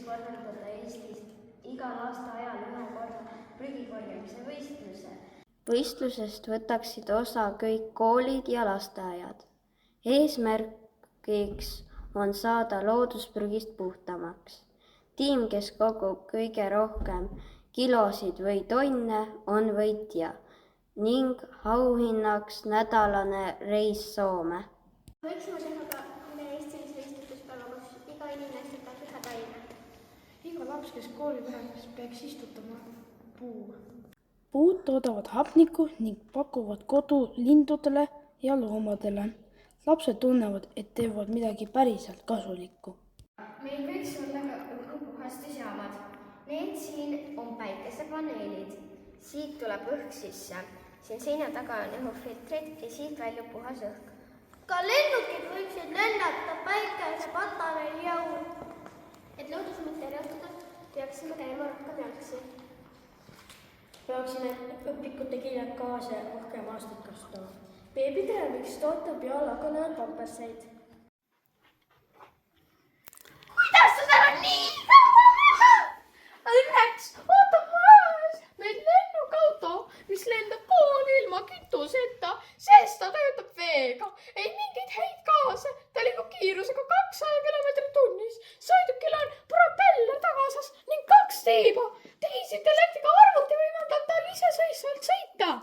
korraldada Eestis igal aastaajal ühe korra prügikorjamise võistluse. Võistlusest võtaksid osa kõik koolid ja lasteaiad. Eesmärgiks on saada loodusprügist puhtamaks. Tiim, kes kogub kõige rohkem kilosid või tonne, on võitja ning auhinnaks nädalane reis Soome. Võiksime teha ka üle-eestilise istutuspäeva, kus iga inimene istutab ühe taime. Iga laps, kes kooli läheb, peaks istutama puu. Puud toodavad hapnikku ning pakuvad kodu lindudele ja loomadele. Lapsed tunnevad, et teevad midagi päriselt kasulikku. Meil võiks olla ka õhupuhastusjaamad. Need siin on päikesepaneelid. Siit tuleb õhk sisse. Siin seina taga on õhufiltrid ja siit väljub puhas õhk. Ka lennukid võiksid lennata päikesepatareil jõul. Et loodus mitte reostada, peaksime käima rohkem jalgsi. Peaksime õpikute kiiled kaasa rohkem aastaid kasutama. Beebidele võiks toota biolagunenud pamperseid. Kuidas sa seal on nii kaua maha? Õnneks ootab majas meil lennukauto, mis lendab kooli ilma kütuseta, sest ta töötab veega. Ei mingit häid gaase, ta liigub kiirusega 200 km tunnis. Sõidukil on propeller tagasas ning 2 tiiba. Tehisintellektiga arvuti võimaldab tal iseseisvalt sõita.